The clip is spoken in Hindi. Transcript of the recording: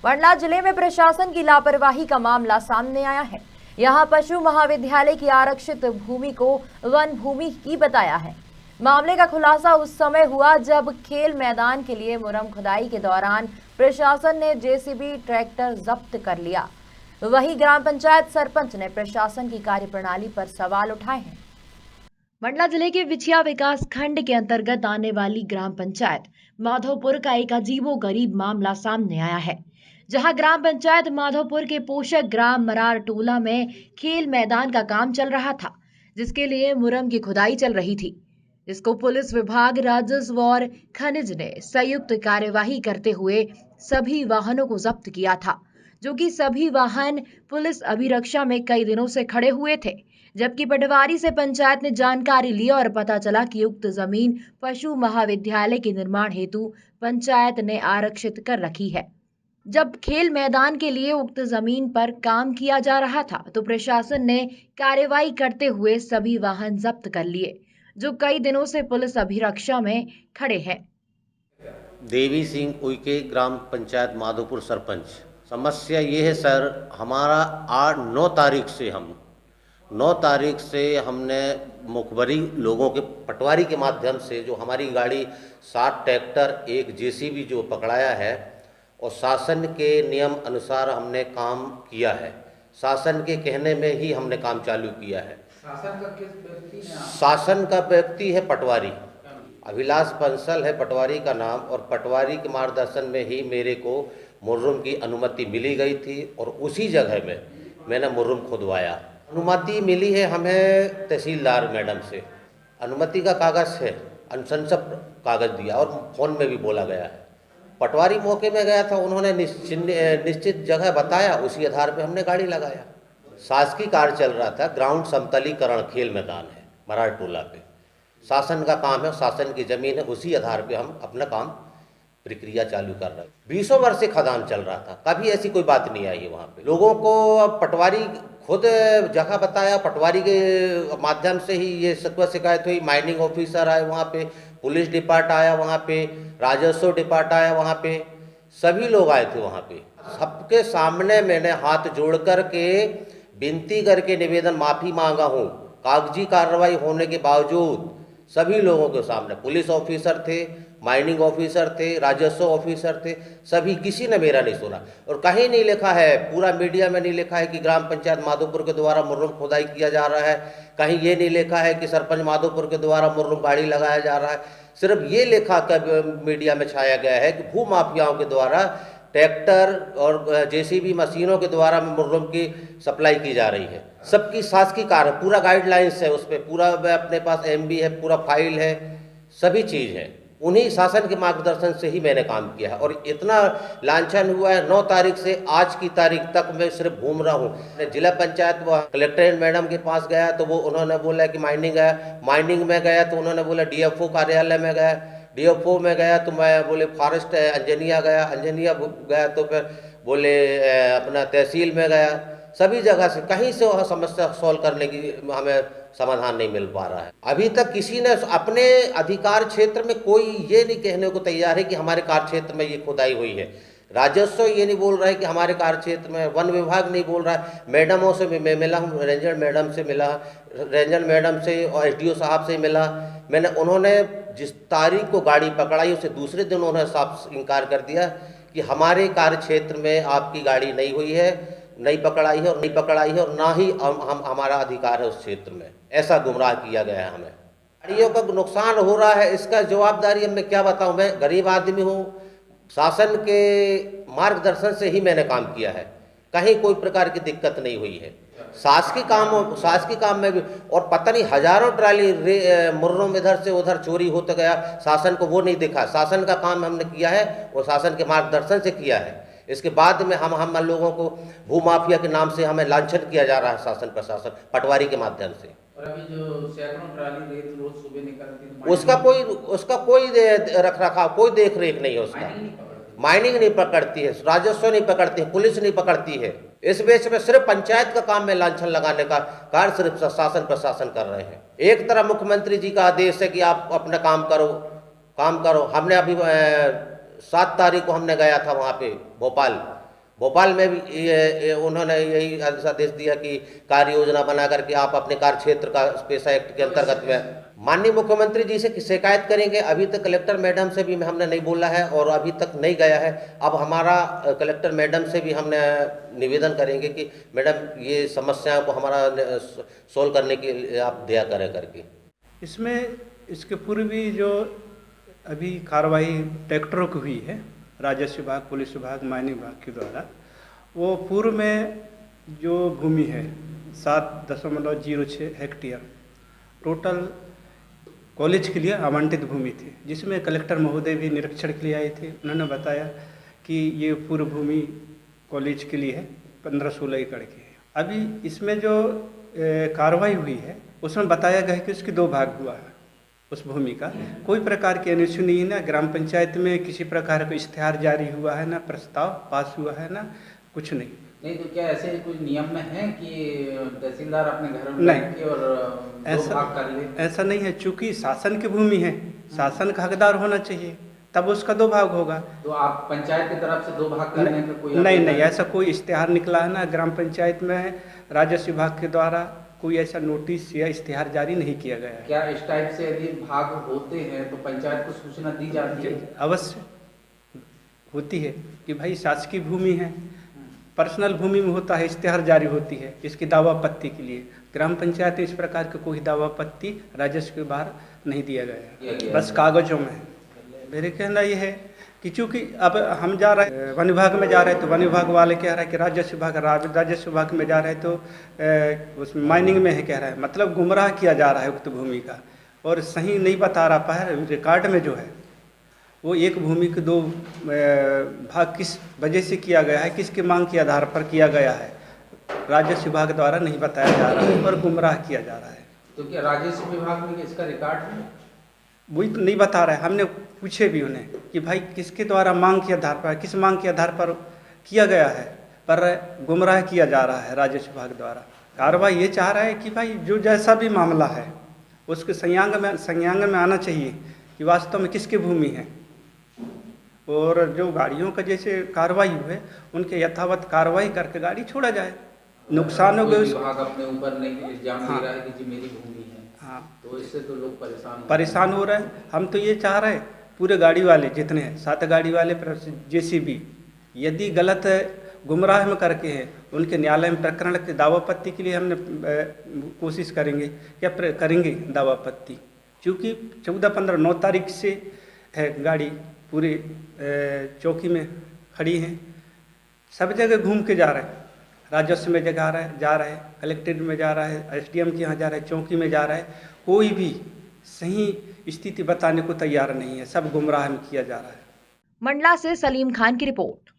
मंडला जिले में प्रशासन की लापरवाही का मामला सामने आया है। यहां पशु महाविद्यालय की आरक्षित भूमि को वन भूमि की बताया है। मामले का खुलासा उस समय हुआ जब खेल मैदान के लिए मुरम खुदाई के दौरान प्रशासन ने जेसीबी ट्रैक्टर जब्त कर लिया। वहीं ग्राम पंचायत सरपंच ने प्रशासन की कार्यप्रणाली पर सवाल उठाए हैं। मंडला जिले के विछिया विकास खंड के अंतर्गत आने वाली ग्राम पंचायत माधोपुर का एक अजीबोगरीब मामला सामने आया है, जहां ग्राम पंचायत माधोपुर के पोषक ग्राम मरार टोला में खेल मैदान का काम चल रहा था, जिसके लिए मुरम की खुदाई चल रही थी, जिसको पुलिस विभाग, राजस्व और खनिज ने संयुक्त कार्यवाही करते हुए सभी वाहनों को जब्त किया था, जो कि सभी वाहन पुलिस अभिरक्षा में कई दिनों से खड़े हुए थे। जबकि पटवारी से पंचायत ने जानकारी ली और पता चला कि उक्त जमीन पशु महाविद्यालय के निर्माण हेतु पंचायत ने आरक्षित कर रखी है। जब खेल मैदान के लिए उक्त जमीन पर काम किया जा रहा था तो प्रशासन ने कार्रवाई करते हुए सभी वाहन जब्त कर लिए, जो कई दिनों से पुलिस अभिरक्षा में खड़े हैं। देवी सिंह उइके, ग्राम पंचायत माधोपुर सरपंच। समस्या ये है सर, हमारा 9 तारीख से हमने मुखबरी लोगों के पटवारी के माध्यम से जो हमारी गाड़ी 7 ट्रैक्टर, एक जेसीबी जो पकड़ाया है और शासन के नियम अनुसार हमने काम किया है। शासन के कहने में ही हमने काम चालू किया है। शासन का किस व्यक्ति ने? शासन का व्यक्ति है पटवारी, अभिलाष बंसल है पटवारी का नाम, और पटवारी के मार्गदर्शन में ही मेरे को मुर्रुम की अनुमति मिली गई थी और उसी जगह में मैंने मुर्रुम खुदवाया। अनुमति मिली है हमें तहसीलदार मैडम से, अनुमति का कागज़ है, अनुशंसा कागज़ दिया और फ़ोन में भी बोला गया है। पटवारी मौके में गया था, उन्होंने निश्चित जगह बताया, उसी आधार पे हमने गाड़ी लगाया। शासकीय कार्य चल रहा था, ग्राउंड समतलीकरण खेल मैदान है मरार टोला पे, शासन का काम है, शासन की ज़मीन है, उसी आधार पे हम अपना काम प्रक्रिया चालू कर रहे हैं। 20 वर्ष से खदान चल रहा था, कभी ऐसी कोई बात नहीं आई है वहाँ पे। लोगों को पटवारी खुद जगह बताया, पटवारी के माध्यम से ही ये शिकायत हुई। माइनिंग ऑफिसर आए वहाँ पे, पुलिस डिपार्ट आया वहाँ पे, राजस्व डिपार्ट आया वहाँ पे, सभी लोग आए थे वहाँ पे। सबके सामने मैंने हाथ जोड़ कर के विनती करके निवेदन माफ़ी मांगा हूँ। कागजी कार्रवाई होने के बावजूद सभी लोगों के सामने, पुलिस ऑफिसर थे, माइनिंग ऑफिसर थे, राजस्व ऑफिसर थे, सभी, किसी ने मेरा नहीं सुना। और कहीं नहीं लिखा है, पूरा मीडिया में नहीं लिखा है कि ग्राम पंचायत माधोपुर के द्वारा मुर्रुम खुदाई किया जा रहा है, कहीं ये नहीं लिखा है कि सरपंच माधोपुर के द्वारा मुर्रुम गाड़ी लगाया जा रहा है। सिर्फ ये लिखा कर मीडिया में छाया गया है कि भू माफियाओं के द्वारा ट्रैक्टर और जेसीबी मशीनों के द्वारा मुर्रुम की सप्लाई की जा रही है। सबकी शासकीय कार्य, पूरा गाइडलाइंस है उस पर, पूरा अपने पास MB है, पूरा फाइल है, सभी चीज़ है। उन्हीं शासन के मार्गदर्शन से ही मैंने काम किया है और इतना लांछन हुआ है। 9 तारीख से आज की तारीख तक मैं सिर्फ घूम रहा हूँ। मैं जिला पंचायत कलेक्टर मैडम के पास गया तो वो उन्होंने बोला कि माइनिंग है, माइनिंग में गया तो उन्होंने बोला DFO कार्यालय में गया, DFO में गया तो मैं बोले फॉरेस्ट अंजनिया गया तो फिर बोले अपना तहसील में गया। सभी जगह से कहीं से वह समस्या सॉल्व करने की हमें समाधान नहीं मिल पा रहा है। अभी तक किसी ने अपने अधिकार क्षेत्र में कोई ये नहीं कहने को तैयार है कि हमारे कार्य क्षेत्र में ये खुदाई हुई है। राजस्व ये नहीं बोल रहा है कि हमारे कार्य क्षेत्र में, वन विभाग नहीं बोल रहा है। मैडमों से भी मैं मिला हूँ, रेंजर मैडम से मिला, रेंजर मैडम से और SDO साहब से मिला मैंने। उन्होंने जिस तारीख को गाड़ी पकड़ाई उससे दूसरे दिन उन्होंने साफ इनकार कर दिया कि हमारे कार्य क्षेत्र में आपकी गाड़ी नहीं हुई है, नहीं पकड़ाई है और ना ही हम हमारा अधिकार है उस क्षेत्र में। ऐसा गुमराह किया गया है हमें। गाड़ियों का नुकसान हो रहा है, इसका जवाबदारी अब मैं क्या बताऊं। मैं गरीब आदमी हूं, शासन के मार्गदर्शन से ही मैंने काम किया है, कहीं कोई प्रकार की दिक्कत नहीं हुई है। शासकीय काम में भी, और पता नहीं हजारों ट्राली मुर्रुम इधर से उधर चोरी होता गया, शासन को वो नहीं दिखा। शासन का काम हमने किया है और शासन के मार्गदर्शन से किया है। इसके बाद में हम लोगों को भूमाफिया के नाम से हमें लांछन किया जा रहा है शासन प्रशासन पटवारी के माध्यम से। और अभी जो सैकड़ों ट्राली रेत रोज सुबह निकलती है, उसका कोई रख रखाव, कोई देख रेख नहीं है उसका। माइनिंग नहीं पकड़ती है, राजस्व नहीं पकड़ती है, पुलिस नहीं पकड़ती है। इस बेच में सिर्फ पंचायत का काम में लांछन लगाने का कार्य सिर्फ शासन प्रशासन कर रहे हैं। एक तरफ मुख्यमंत्री जी का आदेश है कि आप अपना काम करो। हमने अभी 7 तारीख को हमने गया था वहाँ पे भोपाल, भोपाल में भी उन्होंने यही आदेश दिया कि कार्य योजना बना करके आप अपने कार्य क्षेत्र का पेशा एक्ट के अंतर्गत में माननीय मुख्यमंत्री जी से शिकायत करेंगे। अभी तक कलेक्टर मैडम से भी हमने नहीं बोला है और अभी तक नहीं गया है। अब हमारा कलेक्टर मैडम से भी हमने निवेदन करेंगे कि मैडम ये समस्याओं को हमारा सोल्व करने के लिए आप दया करें करके। इसमें इसके पूर्व भी जो अभी कार्रवाई ट्रैक्टरों की हुई है राजस्व विभाग, पुलिस विभाग, माइनिंग विभाग के द्वारा, वो पूर्व में जो भूमि है 7.06 हेक्टेयर टोटल कॉलेज के लिए आवंटित भूमि थी, जिसमें कलेक्टर महोदय भी निरीक्षण के लिए आए थे। उन्होंने बताया कि ये पूर्व भूमि कॉलेज के लिए है, 15-16 एकड़ की है। अभी इसमें जो कार्रवाई हुई है उसमें बताया गया है कि उसके 2 भाग हुआ है। उस भूमि का कोई प्रकार की एनओसी नहीं है, ना ग्राम पंचायत में किसी प्रकार का इश्तेहार जारी हुआ है, ना प्रस्ताव पास हुआ है, ना कुछ नहीं। नहीं तो क्या ऐसे कुछ नियम में है कि तहसीलदार अपने घर में नहीं, बैठ के और 2 भाग कर ले? ऐसा नहीं है, चूंकि शासन की भूमि है, शासन का हकदार होना चाहिए, तब उसका 2 भाग होगा। तो आप पंचायत की तरफ से 2 भाग करने का कोई नहीं, ऐसा कोई इश्तेहार निकला है ना ग्राम पंचायत में राजस्व विभाग के द्वारा कोई ऐसा नोटिस या इश्तेहार जारी नहीं किया गया है। क्या इस टाइप से यदि भाग होते हैं तो पंचायत को सूचना दी जाती है? अवश्य होती है कि भाई शासकीय भूमि है, पर्सनल भूमि में होता है, इश्तेहार जारी होती है इसकी दावापत्ती के लिए। ग्राम पंचायत में इस प्रकार की कोई दावापत्ती राजस्व के बाहर नहीं दिया गया है, बस कागजों में है। मेरे कहना यह है कि चूँकि अब हम जा रहे हैं वन विभाग में जा रहे हैं तो वन विभाग वाले कह रहा है कि राजस्व विभाग में जा रहे हैं तो उसमें माइनिंग में है कह रहा है, मतलब गुमराह किया जा रहा है उक्त भूमि का, और सही नहीं बता रहा है। रिकॉर्ड में जो है वो एक भूमि के 2 भाग किस वजह से किया गया है, किसके मांग के आधार पर किया गया है, राजस्व विभाग द्वारा नहीं बताया जा रहा है और गुमराह किया जा रहा है। तो क्या राजस्व विभाग में इसका रिकॉर्ड है? वही तो नहीं बता रहा है। हमने पूछे भी उन्हें कि भाई किसके द्वारा मांग के आधार पर, किस मांग के आधार पर किया गया है, पर गुमराह किया जा रहा है राजस्व विभाग द्वारा। कार्रवाई ये चाह रहा है कि भाई जो जैसा भी मामला है उसके संज्ञान में आना चाहिए कि वास्तव में किसकी भूमि है, और जो गाड़ियों का जैसे कार्रवाई हुए उनके यथावत कार्रवाई करके गाड़ी छोड़ा जाए। नुकसान हो गए, विभाग अपने ऊपर नहीं इल्जाम दे रहा है कि जी मेरी भूमि है, हाँ, तो इससे तो लोग परेशान हो रहे हैं। हम तो ये चाह रहे हैं पूरे गाड़ी वाले जितने हैं 7 गाड़ी वाले जेसीबी यदि गलत गुमराह में करके हैं उनके न्यायालय में प्रकरण के दावापत्ती के लिए हमने कोशिश करेंगे या करेंगे दावापत्ती, क्योंकि 14-15-9 तारीख से है गाड़ी पूरे चौकी में खड़ी हैं, सब जगह घूम के जा रहे हैं, राजस्व में जा रहा है, कलेक्ट्रेट में जा रहा है, एसडीएम के यहाँ जा रहा है, चौकी में जा रहा है, कोई भी सही स्थिति बताने को तैयार नहीं है, सब गुमराह में किया जा रहा है। मंडला से सलीम खान की रिपोर्ट।